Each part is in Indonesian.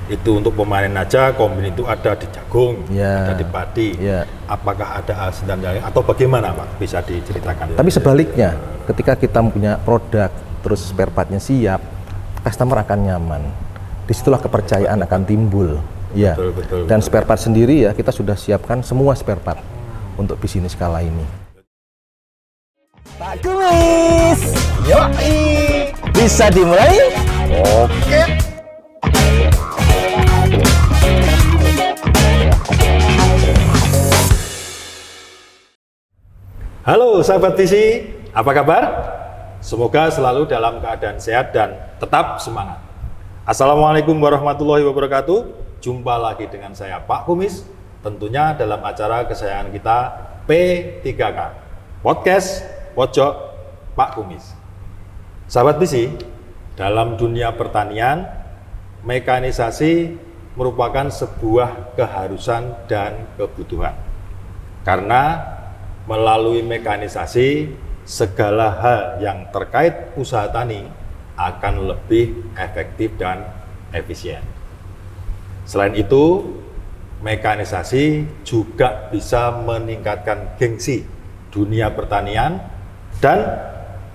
Itu untuk pemanen aja, kombin itu ada di jagung, Ya. ada di padi. Ya. Apakah ada alsintan yang lain atau bagaimana Pak? Bisa diceritakan. Tapi sebaliknya, ketika kita punya produk, terus spare partnya siap, customer akan nyaman. Disitulah kepercayaan akan timbul. Ya. Betul, Dan betul. spare part sendiri ya kita sudah siapkan semua spare part untuk bisnis skala ini. Pak Kumis, yoi, bisa dimulai? Oke. Halo sahabat visi, apa kabar? Semoga selalu dalam keadaan sehat dan tetap semangat. Assalamualaikum warahmatullahi wabarakatuh. Jumpa lagi dengan saya Pak Kumis, tentunya dalam acara kesayangan kita P3K, Podcast Pojok Pak Kumis. Sahabat visi, dalam dunia pertanian, mekanisasi merupakan sebuah keharusan dan kebutuhan. Karena melalui mekanisasi, segala hal yang terkait usaha tani akan lebih efektif dan efisien. Selain itu, mekanisasi juga bisa meningkatkan gengsi dunia pertanian dan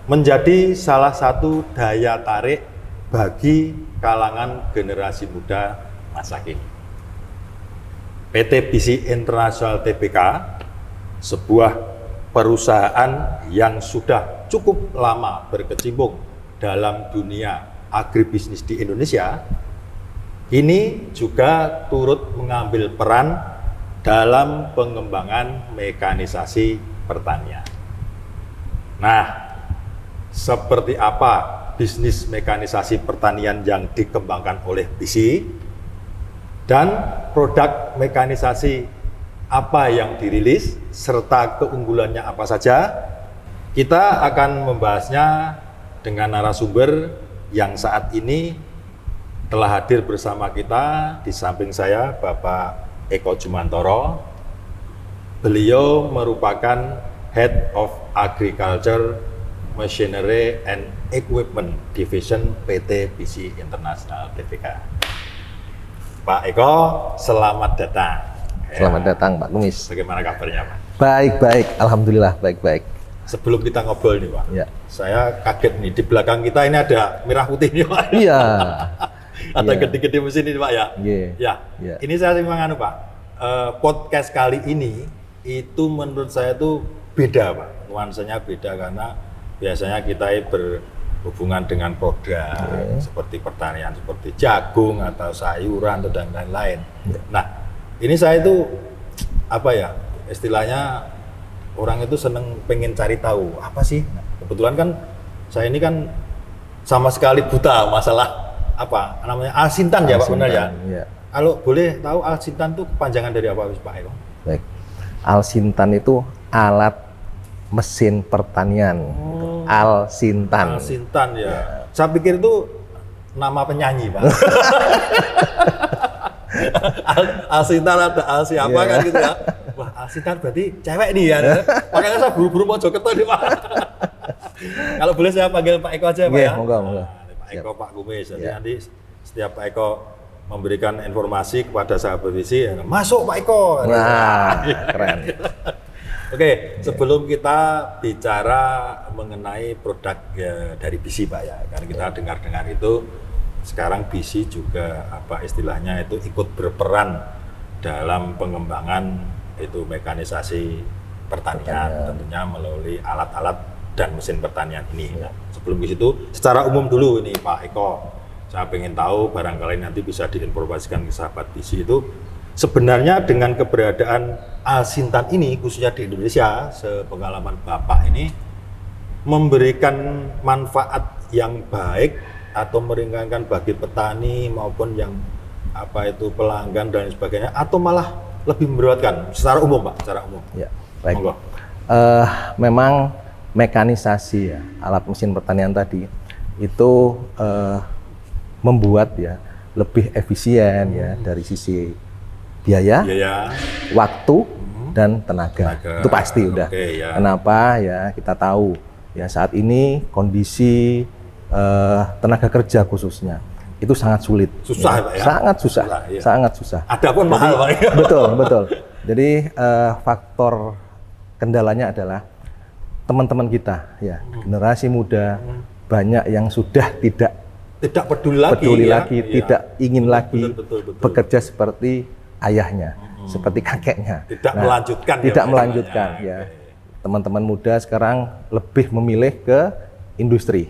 menjadi salah satu daya tarik bagi kalangan generasi muda masa kini. PT BISI International Tbk, sebuah perusahaan yang sudah cukup lama berkecimpung dalam dunia agribisnis di Indonesia, ini juga turut mengambil peran dalam pengembangan mekanisasi pertanian. Nah, seperti apa bisnis mekanisasi pertanian yang dikembangkan oleh BISI dan produk mekanisasi apa yang dirilis, serta keunggulannya apa saja, kita akan membahasnya dengan narasumber yang saat ini telah hadir bersama kita. Di samping saya, Bapak Eko Jumantoro. Beliau merupakan Head of Agriculture, Machinery and Equipment Division PT BISI International Tbk. Pak Eko, selamat datang. Selamat datang Pak Kumis. Bagaimana kabarnya Pak? Baik, alhamdulillah baik. Sebelum kita ngobrol nih Pak, Ya. saya kaget nih, di belakang kita ini ada merah putih nih Pak. Iya. Ada Iya. gede-gede mesin ini Pak ya. Iya. Ya. Iya. Ini saya memang Pak, podcast kali ini itu menurut saya tuh beda Pak, nuansanya beda karena biasanya kita berhubungan dengan produk seperti pertanian, seperti jagung atau sayuran atau dan lain-lain. Nah, ini saya itu apa ya, istilahnya orang itu seneng pengen cari tahu apa sih. Nah, kebetulan kan saya ini kan sama sekali buta masalah apa namanya alsintan ya Pak, benar ya? Ya. Kalau boleh tahu alsintan itu kepanjangan dari apa Pak Eko? Baik. Alsintan itu alat mesin pertanian. Alsintan. Alsintan ya. Saya pikir itu nama penyanyi Pak. Alsintan ada Al siapa kan gitu ya. Wah, Alsintan berarti cewek nih ya. Makanya saya buru-buru mau Mojokerto nih Pak. Kalau boleh saya panggil Pak Eko aja Pak ya. Monggo. Nah, Pak Eko, Pak Kumis. Jadi Ya. nanti setiap Pak Eko memberikan informasi kepada sahabat visi, masuk Pak Eko. Nah, keren. Oke, sebelum kita bicara mengenai produk dari BISI Pak ya, karena kita dengar-dengar itu sekarang BISI juga apa istilahnya itu ikut berperan dalam pengembangan itu mekanisasi pertanian, tentunya melalui alat-alat dan mesin pertanian ini. Nah, sebelum ke situ, secara umum dulu ini Pak Eko, saya ingin tahu barangkali nanti bisa diinformasikan ke sahabat BISI itu sebenarnya dengan keberadaan alsintan ini khususnya di Indonesia, sepengalaman Bapak ini memberikan manfaat yang baik atau meringankan bagi petani maupun yang apa itu pelanggan dan sebagainya, atau malah lebih memberatkan secara umum Pak, secara umum. Ya, baik. Monggo. Memang mekanisasi ya, alat mesin pertanian tadi itu membuat ya lebih efisien ya dari sisi biaya, waktu dan tenaga. Itu pasti udah. Oke, ya. Kenapa ya, kita tahu ya saat ini kondisi tenaga kerja khususnya itu sangat sulit. Susah ya, Pak ya? Sangat susah, iya. sangat susah. Ada pun mahal Pak ya. Betul, betul. Jadi faktor kendalanya adalah teman-teman kita, ya generasi muda banyak yang sudah tidak peduli lagi, ya? tidak ingin lagi betul. bekerja seperti ayahnya, seperti kakeknya. Tidak melanjutkan. Tidak ya, melanjutkan, ya. Teman-teman muda sekarang lebih memilih ke industri.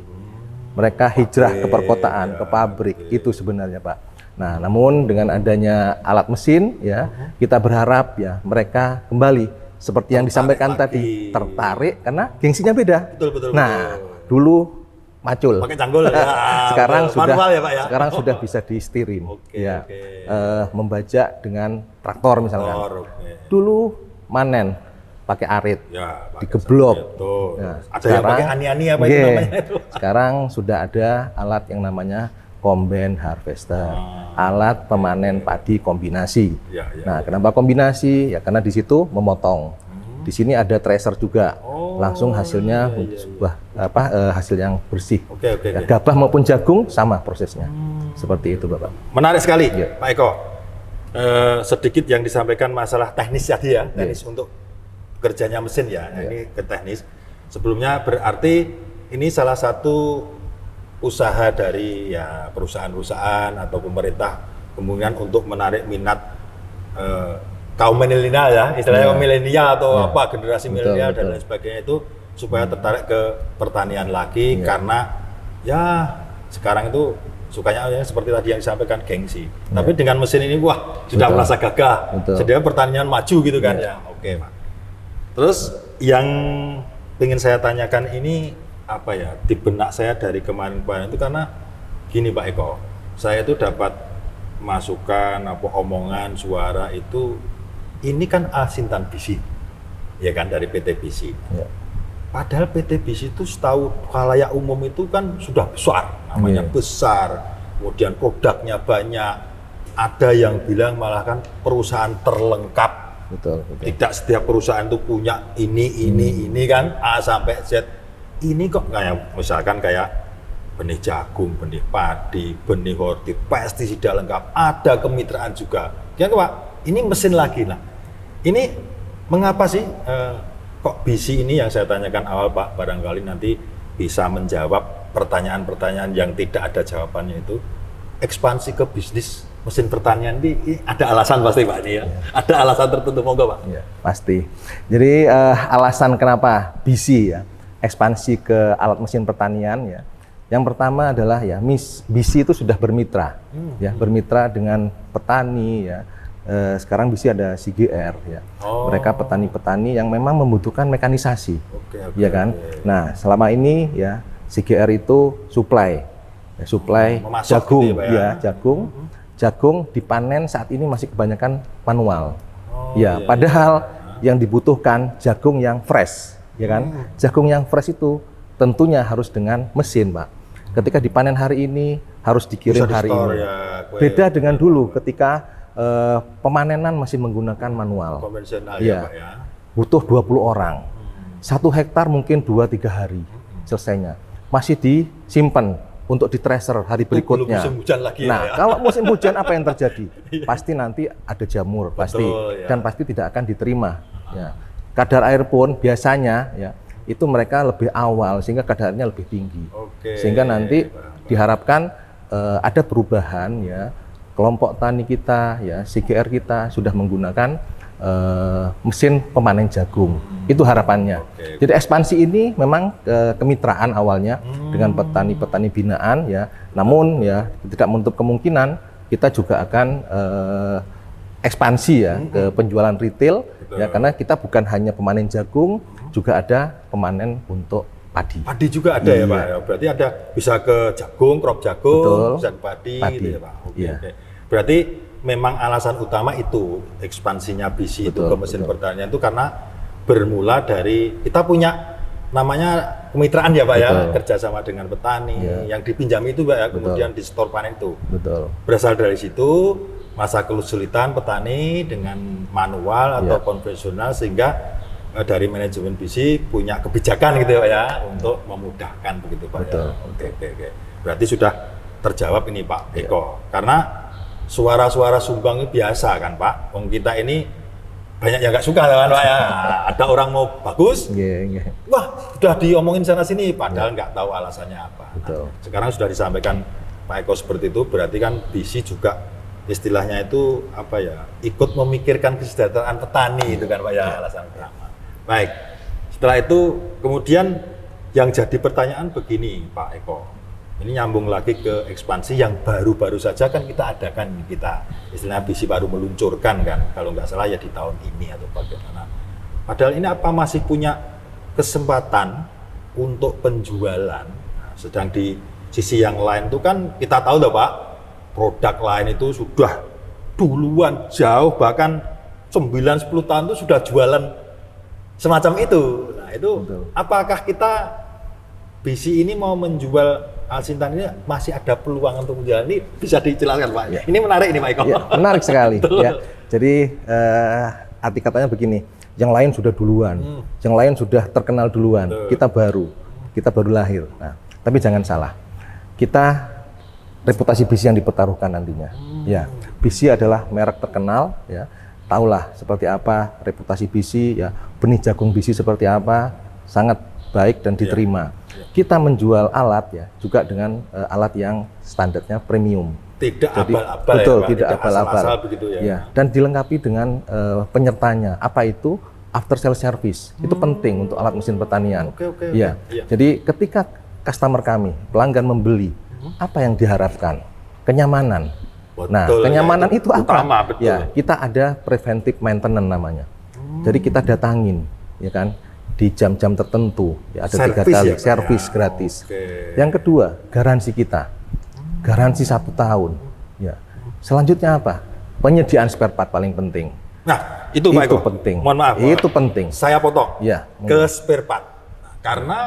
Mereka hijrah ke perkotaan, ke pabrik, itu sebenarnya Pak. Nah, namun dengan adanya alat mesin, ya kita berharap ya mereka kembali seperti yang disampaikan tadi, tertarik karena gengsinya beda. Betul. Nah, dulu macul. Pakai canggul ya. Sekarang betul. sudah Manual ya, Pak, ya? Sekarang sudah bisa distirin. Oke. Membajak dengan traktor misalkan. Dulu manen pakai arit. Ya, digeblok. Nah, ada yang pakai ani-ani apa itu namanya itu. Sekarang sudah ada alat yang namanya combine harvester. Alat pemanen padi kombinasi. Nah, kenapa kombinasi? Ya karena di situ memotong. Di sini ada tracer juga. Langsung hasilnya sebuah hasil yang bersih. Ya, gabah maupun jagung sama prosesnya. Seperti itu, Bapak. Menarik sekali, Pak Eko. Sedikit yang disampaikan masalah teknis tadi ya, teknis untuk kerjanya mesin ya. Ini ke teknis. Sebelumnya berarti ini salah satu usaha dari ya perusahaan-perusahaan atau pemerintah kemungkinan untuk menarik minat kaum milenial ya, istilahnya milenial atau apa generasi milenial dan lain sebagainya itu supaya tertarik ke pertanian lagi karena ya sekarang itu sukanya seperti tadi yang disampaikan gengsi. Tapi dengan mesin ini wah sudah merasa gagah. Sedangkan pertanian maju gitu kan ya. Oke, Pak. Terus yang ingin saya tanyakan ini apa ya di benak saya dari kemarin-kemarin itu karena gini Pak Eko, saya itu dapat masukan apa omongan suara itu ini kan Asintan BISI ya kan dari PT BISI. Padahal PT BISI itu setahu khalayak umum itu kan sudah besar, namanya besar, kemudian produknya banyak. Ada yang bilang malah kan perusahaan terlengkap. Betul. Tidak setiap perusahaan itu punya ini kan A sampai Z. Ini kok kayak misalkan kayak benih jagung, benih padi, benih horti, pestisida lengkap, ada kemitraan juga. Ya Pak, ini mesin lagi lah. Ini mengapa sih kok BISI ini yang saya tanyakan awal Pak, barangkali nanti bisa menjawab pertanyaan-pertanyaan yang tidak ada jawabannya itu. Ekspansi ke bisnis mesin pertanian ini ada alasan pasti Pak ini ya. Ada alasan tertentu monggo Pak. Ya, pasti. Jadi alasan kenapa BISI ya ekspansi ke alat mesin pertanian ya. Yang pertama adalah ya BISI itu sudah bermitra ya, bermitra dengan petani ya. Sekarang BISI ada CGR ya. Mereka petani-petani yang memang membutuhkan mekanisasi. Ya kan? Nah, selama ini ya CGR itu supply jagung ya, jagung dipanen saat ini masih kebanyakan manual. Padahal yang dibutuhkan jagung yang fresh, ya kan? Jagung yang fresh itu tentunya harus dengan mesin, Pak. Ketika dipanen hari ini harus dikirim hari ini. Beda dengan dulu ketika pemanenan masih menggunakan manual. Konvensional ya, Pak ya. Butuh 20 orang. 1 hektar mungkin 2-3 hari selesainya. Masih disimpan untuk di tracer hari berikutnya. Musim hujan lagi nah, kalau musim hujan apa yang terjadi? Pasti nanti ada jamur, pasti dan pasti tidak akan diterima. Ya. Kadar air pun biasanya ya itu mereka lebih awal sehingga kadarnya lebih tinggi. Sehingga nanti diharapkan ada perubahan ya. Kelompok tani kita ya, CGR kita sudah menggunakan mesin pemanen jagung. Itu harapannya. Jadi ekspansi ini memang kemitraan awalnya dengan petani-petani binaan ya. Namun ya tidak menutup kemungkinan kita juga akan ekspansi ya ke penjualan retail ya, karena kita bukan hanya pemanen jagung, juga ada pemanen untuk padi. Padi juga ada ya Pak. Berarti ada bisa ke jagung, crop jagung, bisa ke padi. Gitu ya Pak. Oke. Berarti memang alasan utama itu ekspansinya BISI itu ke mesin pertanian itu karena bermula dari kita punya namanya kemitraan ya Pak ya, kerjasama dengan petani yang dipinjami itu Pak ya, kemudian di store panen itu. Berasal dari situ masa kesulitan petani dengan manual atau konvensional sehingga dari manajemen BISI punya kebijakan gitu ya Pak ya untuk memudahkan begitu Pak ya. Oke. Berarti sudah terjawab ini Pak Eko. Karena suara-suara sumbang itu biasa kan Pak. Wong kita ini banyak yang nggak suka kan Pak ya. Ada orang mau bagus, wah sudah diomongin sana sini, padahal nggak tahu alasannya apa. Betul. Nah, sekarang sudah disampaikan Pak Eko seperti itu, berarti kan BC juga istilahnya itu apa ya, ikut memikirkan kesejahteraan petani itu kan Pak ya, alasan pertama. Baik, setelah itu kemudian yang jadi pertanyaan begini Pak Eko. Ini nyambung lagi ke ekspansi yang baru-baru saja kan kita adakan, kita istilahnya BC baru meluncurkan kan, kalau nggak salah ya di tahun ini atau bagaimana. Padahal ini apa masih punya kesempatan untuk penjualan, nah, sedang di sisi yang lain itu kan kita tahu loh Pak, produk lain itu sudah duluan jauh, bahkan 9-10 tahun itu sudah jualan semacam itu. Nah itu betul. Apakah kita BC ini mau menjual Alsintan ini masih ada peluang untuk menjual, ini bisa dijelaskan Pak? Ya. Ini menarik ini Pak Eko. Ya, menarik sekali. Ya. Jadi arti katanya begini, yang lain sudah duluan, yang lain sudah terkenal duluan, kita baru lahir. Nah, tapi jangan salah, kita reputasi BC yang dipertaruhkan nantinya. Ya, BC adalah merek terkenal, ya. Tahulah seperti apa reputasi BC, ya. Benih jagung BC seperti apa, sangat baik dan diterima. Kita menjual alat ya juga dengan alat yang standarnya premium. Tidak abal-abal betul, ya Pak, tidak abal-abal. Begitu ya. Ya, dan dilengkapi dengan penyertanya. Apa itu? After sales service. Itu penting untuk alat mesin pertanian. Ya. Jadi ketika customer kami, pelanggan membeli, apa yang diharapkan? Kenyamanan. Betul, nah, kenyamanan ya, itu apa? Utama, betul. Ya, kita ada preventive maintenance namanya. Jadi kita datangin, ya kan? Di jam-jam tertentu, ya ada 3 kali servis gratis. Yang kedua, garansi kita, garansi 1 tahun. Ya. Selanjutnya apa? Penyediaan spare part paling penting. Nah, itu Pak Eko. Penting. Mohon maaf. Itu penting. Saya potong. Ya. Ke spare part. Nah, karena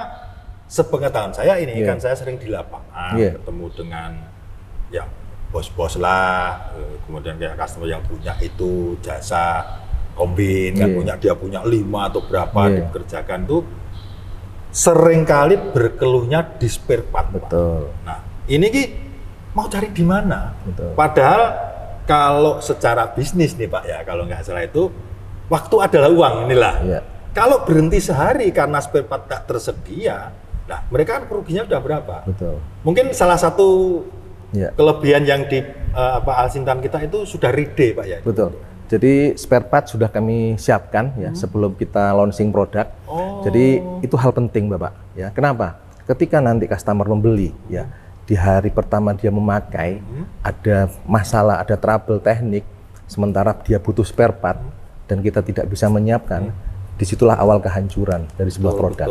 sepengetahuan saya ini kan saya sering di lapangan ketemu dengan ya bos-bos lah, kemudian kayak customer yang punya itu jasa kombin kan dia punya 5 atau berapa dikerjakan tuh seringkali berkeluhnya di spare part. Betul. Pak. Nah, ini Ki mau cari di mana? Betul. Padahal kalau secara bisnis nih Pak ya, kalau nggak salah itu waktu adalah uang inilah. Ya. Kalau berhenti sehari karena spare part tak tersedia, nah mereka kan kerugiannya udah berapa? Betul. Mungkin salah satu kelebihan yang di Alsintan kita itu sudah ready Pak ya. Betul. Jadi spare part sudah kami siapkan ya sebelum kita launching produk. Jadi itu hal penting Bapak. Ya, kenapa? Ketika nanti customer membeli ya di hari pertama dia memakai ada masalah, ada trouble teknik, sementara dia butuh spare part dan kita tidak bisa menyiapkan, disitulah awal kehancuran dari sebuah produk.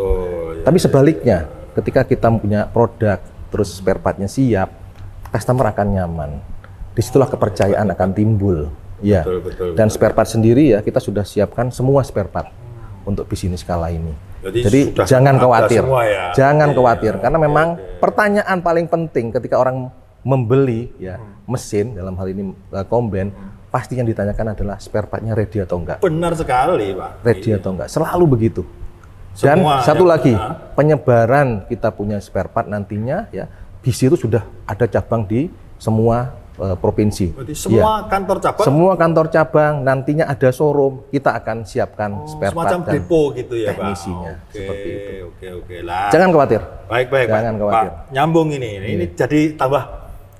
Tapi sebaliknya, ketika kita punya produk terus spare partnya siap, customer akan nyaman. Disitulah kepercayaan akan timbul. Ya, dan spare part sendiri ya kita sudah siapkan semua spare part untuk bisnis skala ini. Jadi jangan khawatir, jangan khawatir karena memang pertanyaan paling penting ketika orang membeli ya mesin dalam hal ini combine pasti yang ditanyakan adalah spare partnya ready atau enggak. Benar sekali Pak. Ready atau enggak, selalu begitu. Dan satu lagi penyebaran kita punya spare part nantinya ya BC itu sudah ada cabang di semua provinsi. Berarti semua kantor cabang? Semua kantor cabang, nantinya ada showroom, kita akan siapkan spare part dan depo gitu ya teknisinya, Pak? seperti itu. Oke lah. Jangan khawatir. Baik Jangan khawatir. Pak, nyambung ini jadi tambah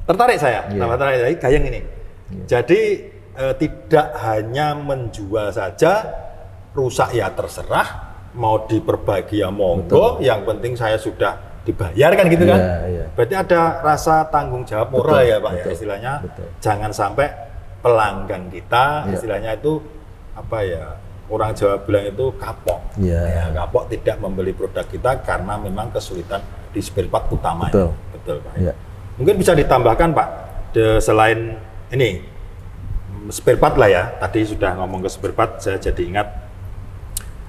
tertarik saya, tambah tertarik dari gayeng ini. Jadi tidak hanya menjual saja, rusak ya terserah, mau diperbaiki ya monggo, yang penting saya sudah dibayar kan gitu kan? Berarti ada rasa tanggung jawab moral ya Pak ya istilahnya. Jangan sampai pelanggan kita istilahnya itu apa ya, orang Jawa bilang itu kapok. Ya, kapok tidak membeli produk kita karena memang kesulitan di spare part utamanya. Betul Pak. Mungkin bisa ditambahkan Pak, selain ini spare part lah ya. Tadi sudah ngomong ke spare part, saya jadi ingat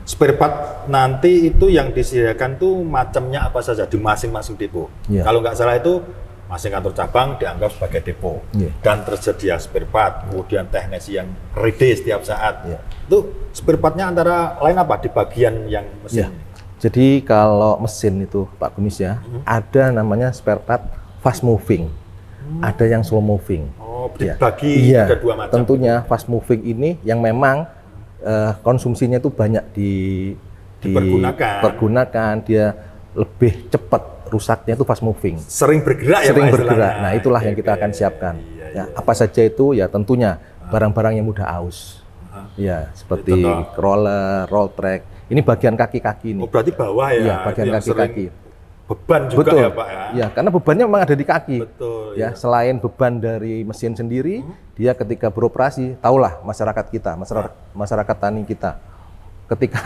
spare part nanti itu yang disediakan tuh macamnya apa saja di masing-masing depo. Kalau nggak salah itu masing kantor cabang dianggap sebagai depo dan tersedia spare part, kemudian teknisi yang ready setiap saat. Itu spare partnya antara lain apa di bagian yang mesin? Jadi kalau mesin itu Pak Kumis ya, ada namanya spare part fast moving. ada yang slow moving. Oh, Ya. dibagi Iya, kedua macam. tentunya fast moving ini yang memang konsumsinya itu banyak dipergunakan, dia lebih cepat rusaknya itu fast moving. Sering bergerak ya Sering Pak, bergerak. istilahnya. Nah, itulah yang kita Oke. akan siapkan. Iya, Ya, iya. apa saja itu? Ya tentunya barang-barang yang mudah aus. Ya, seperti Itu toh. roller, roll track. Ini bagian kaki-kaki ini. Oh, berarti bawah ya. Iya, bagian Itu yang sering kaki-kaki. Beban juga Betul. ya Pak ya. Ya, karena bebannya memang ada di kaki. Betul. Ya, iya. selain beban dari mesin sendiri, dia ketika beroperasi, tahulah masyarakat kita, masyarakat tani kita, ketika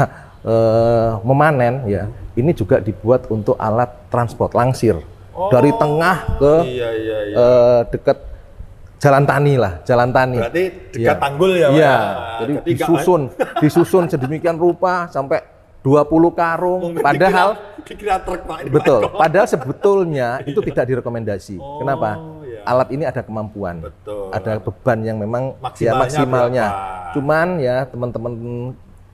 memanen, ya, ini juga dibuat untuk alat transport langsir dari tengah ke Iya, iya, iya. dekat jalan tani lah, jalan tani. Berarti dekat tanggul ya Pak. Iya, ya? jadi Jadi nggak- disusun sedemikian rupa sampai 20 karung, padahal dikira truk Pak ini, betul, Pak. padahal sebetulnya itu tidak direkomendasi. Oh, Kenapa? iya. Alat ini ada kemampuan, Betul. ada beban yang memang Maksimalnya berapa? Cuman ya teman-teman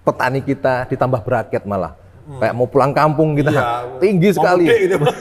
petani kita ditambah bracket malah, kayak mau pulang kampung kita Iya, tinggi mau sekali. mudik gitu, Pak.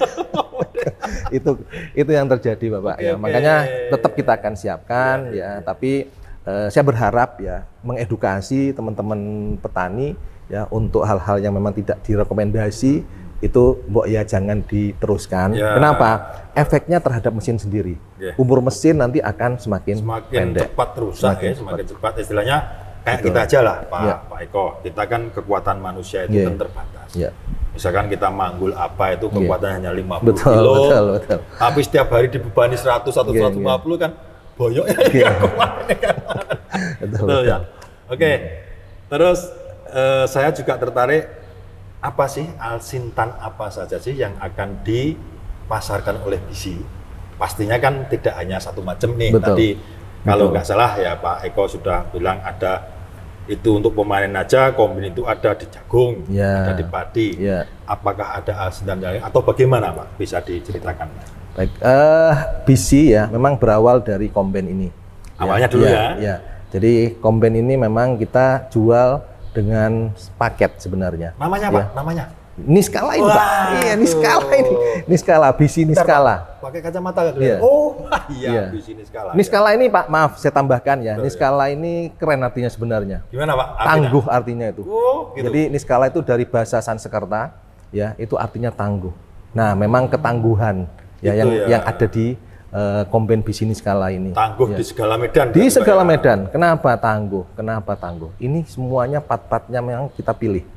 itu yang terjadi Bapak Oke, ya. oke. Makanya tetap kita akan siapkan ya, tapi saya berharap ya mengedukasi teman-teman petani ya untuk hal-hal yang memang tidak direkomendasi itu mbok ya jangan diteruskan. Ya. Kenapa? Efeknya terhadap mesin sendiri. Ya. Umur mesin nanti akan semakin pendek. cepat rusak ya, semakin cepat. Istilahnya kayak kita aja lah Pak, Iya. Pak Eko. Kita kan kekuatan manusia itu Iya. kan terbatas. Ya. Misalkan kita manggul apa itu kekuatan hanya 50 Betul, kilo. betul. Tapi setiap hari dibebani 100 atau Iya, 150 kan boyoknya Iya. nggak kuat ini kan. Betul ya. Oke. Terus saya juga tertarik, apa sih alsintan apa saja sih yang akan dipasarkan oleh BC? Pastinya kan tidak hanya satu macam nih. Betul. Tadi kalau Betul. nggak salah ya Pak Eko sudah bilang ada itu untuk pemanen aja, kombin itu ada di jagung, Ya. ada di padi. Ya. Apakah ada alsintan lain atau bagaimana Pak? Bisa diceritakan? Baik, BC ya memang berawal dari komben ini. Awalnya dulu ya. Ya. Jadi komben ini memang kita jual dengan paket sebenarnya. Namanya Ya. Pak? Namanya? Niskala ini Wah, Pak. Iya, Niskala tuh. ini. Niskala, BC Niskala. Pakai kacamata nggak kelihatan? Iya. Oh, iya, Iya. di sini skala. Niskala ini Pak, maaf saya tambahkan ya. Betul, Niskala ini keren artinya sebenarnya. Gimana Pak? Artinya? Tangguh artinya itu. Oh, gitu. Jadi Niskala itu dari bahasa Sanskerta ya, itu artinya tangguh. Nah, memang ketangguhan ya Itu ya. yang ada di komben BC Niskala ini. Tangguh Ya. di segala medan. Di kan, Pak, segala ya? medan. Kenapa tangguh? Kenapa tangguh? Ini semuanya part-partnya memang kita pilih.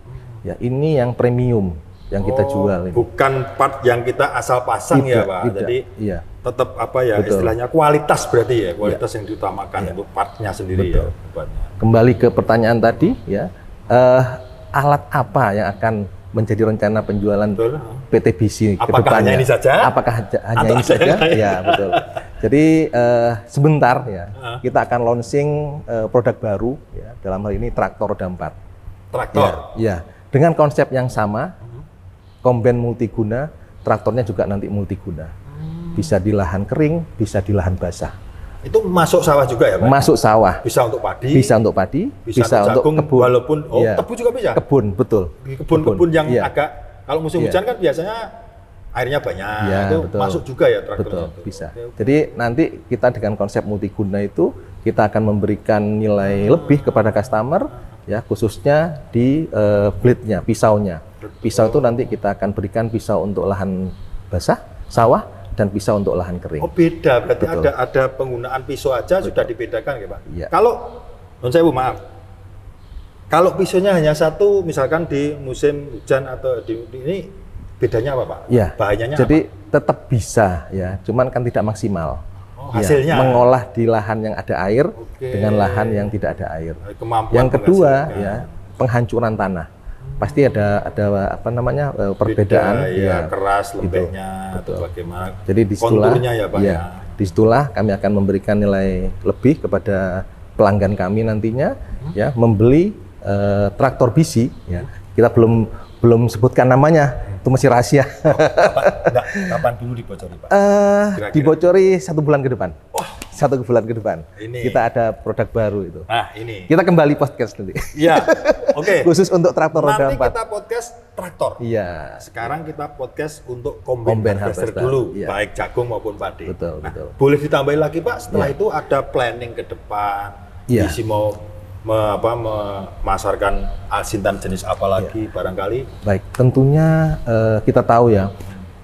Ya, ini yang premium yang kita jual ini. Bukan part yang kita asal pasang ya Tidak, Pak. tidak. Jadi Iya. tetap apa ya Betul. istilahnya kualitas berarti ya, kualitas yang diutamakan untuk partnya sendiri Betul. ya. Buatnya. Kembali ke pertanyaan tadi ya, alat apa yang akan menjadi rencana penjualan Betul. PT BC ke Apakah depannya? hanya ini saja? Apakah hanya Atau ini ada saja? yang lain? Ya, betul. Jadi sebentar ya, kita akan launching produk baru ya, dalam hal ini traktor roda 4. Traktor. Ya, dengan konsep yang sama, komben multiguna, traktornya juga nanti multiguna. Bisa di lahan kering, bisa di lahan basah. Itu masuk sawah juga ya Pak? Masuk sawah, Bisa untuk padi, bisa untuk padi, bisa untuk jagung, kebun. walaupun Iya. tebu juga bisa. Kebun, betul. Kebun-kebun yang Iya. agak kalau musim Iya. hujan kan biasanya airnya banyak, Iya, itu betul. masuk juga ya traktornya. Betul, itu. bisa. Oke, oke. Jadi nanti kita dengan konsep multiguna itu kita akan memberikan nilai lebih kepada customer ya, khususnya di blade-nya, pisaunya. Pisau itu nanti kita akan berikan pisau untuk lahan basah, sawah, dan pisau untuk lahan kering. Oh beda, berarti Betul. ada penggunaan pisau aja sudah dibedakan ya Pak? Iya. Kalau, non saya maaf, kalau pisaunya hanya satu, misalkan di musim hujan atau ini bedanya apa Pak? Ya, Bahayanya jadi tetap bisa ya, cuman kan tidak maksimal. Oh, Ya, hasilnya? mengolah di lahan yang ada air Oke. dengan lahan yang tidak ada air. apa? Kemampuan Yang kedua menghasilkan. ya, penghancuran tanah. Pasti ada apa namanya perbedaan Beda, ya, keras, gitu. lembeknya, atau Betul. bagaimana Jadi disitulah konturnya ya Pak ya. disitulah kami akan memberikan nilai lebih kepada pelanggan kami nantinya ya, membeli traktor BC ya. Kita belum sebutkan namanya, itu masih rahasia. Kapan dulu dibocori Pak? Kira-kira. Dibocori 1 bulan ke depan. 1 bulan ke depan. Ini. Kita ada produk baru itu. Nah ini. Kita kembali podcast nanti. Iya, oke. Khusus untuk traktor roda Nanti 4. kita podcast traktor. Iya. Sekarang kita podcast untuk Combine combine harvester harvester, dulu, iya. baik jagung maupun padi. Betul, Nah, betul. boleh ditambahin lagi Pak, setelah Iya. itu ada planning ke depan, Iya. visi mau memasarkan alsintan jenis apa lagi barangkali. Baik, tentunya kita tahu ya,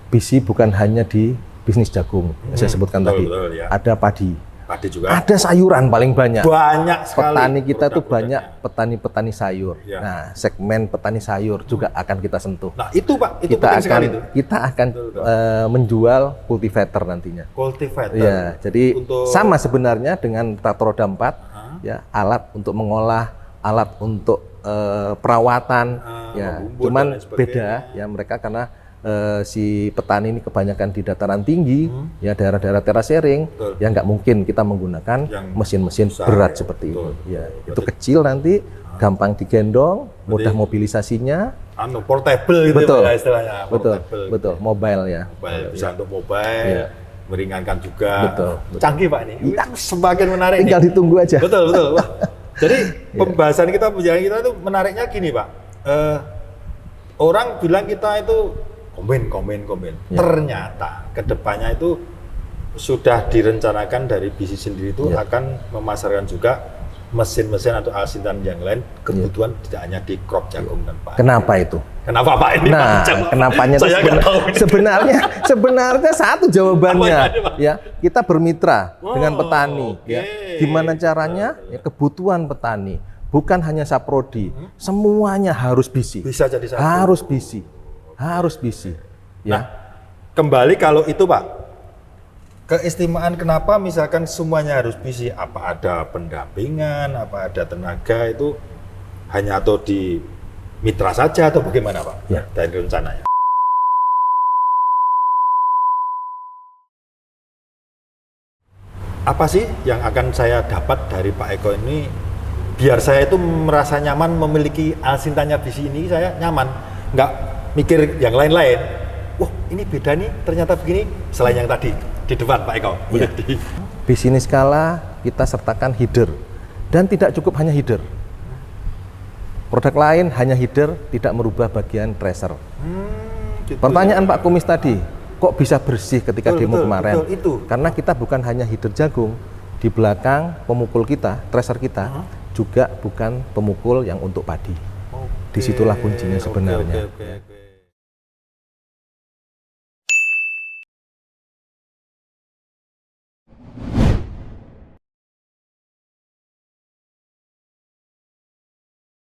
BC bukan hanya di bisnis jagung, saya sebutkan betul, tadi. betul, ya. Ada padi, Padi juga ada sayuran paling banyak. banyak sekali. Petani kita tuh produk-produknya. banyak petani-petani sayur. Ya. Nah, segmen petani sayur juga akan kita sentuh. Nah itu Pak, itu kita penting akan sekali itu. kita akan Betul. menjual cultivator nantinya. Cultivator. Ya, jadi Untuk sama sebenarnya dengan traktor roda 4, ya, alat untuk mengolah, alat untuk perawatan, ya. membumbur Cuman dan lain sebagainya. beda ya mereka karena si petani ini kebanyakan di dataran tinggi, ya daerah-daerah terasering, Betul. ya nggak mungkin kita menggunakan Yang mesin-mesin besar, berat ya. seperti Betul. itu. Ya, itu kecil nanti, gampang digendong, mudah mobilisasinya. portable gitu Betul. ya istilahnya. Betul, Portable. betul, mobile ya. Mobile, bisa untuk mobile, Iya. meringankan juga. Betul, betul. Canggih Pak ini. Semakin menarik Tinggal nih. ditunggu aja. Betul, betul. Wah, jadi pembahasan kita, perjalanan kita itu menariknya gini Pak. Orang bilang kita itu komen. Ya. Ternyata kedepannya itu sudah direncanakan dari bisnis sendiri itu Ya. akan memasarkan juga mesin-mesin atau alsintan yang lain kebutuhan tidak hanya di crop jagung dan padi. Kenapa itu? Kenapa Pak ini? Nah, Pak? Jawab. kenapanya itu Saya nggak tahu ini. sebenarnya satu jawabannya, Apa tadi, Pak? ya kita bermitra Oh, dengan petani, oke. ya. Gimana caranya? Ya, kebutuhan petani, bukan hanya saprodi, semuanya harus BC, Bisa jadi satu. harus BC, ya. Nah, kembali kalau itu Pak, keistimewaan kenapa misalkan semuanya harus BC? Apa ada pendampingan, apa ada tenaga itu hanya atau di mitra saja atau bagaimana Pak? Ya. Dari rencananya. Apa sih yang akan saya dapat dari Pak Eko ini biar saya itu merasa nyaman memiliki alsintannya BC ini, saya nyaman, nggak mikir yang lain-lain. Wah ini beda nih ternyata begini selain yang tadi di depan Pak Eko. Iya. Di sini skala kita sertakan header dan tidak cukup hanya header. Produk lain hanya header tidak merubah bagian tracer. Gitu Pertanyaan ya. Pak Kumis tadi, kok bisa bersih ketika Betul, demo betul, kemarin? betul, itu. Karena kita bukan hanya header jagung, di belakang pemukul kita, tracer kita juga bukan pemukul yang untuk padi. Oke, Disitulah kuncinya oke, sebenarnya. oke.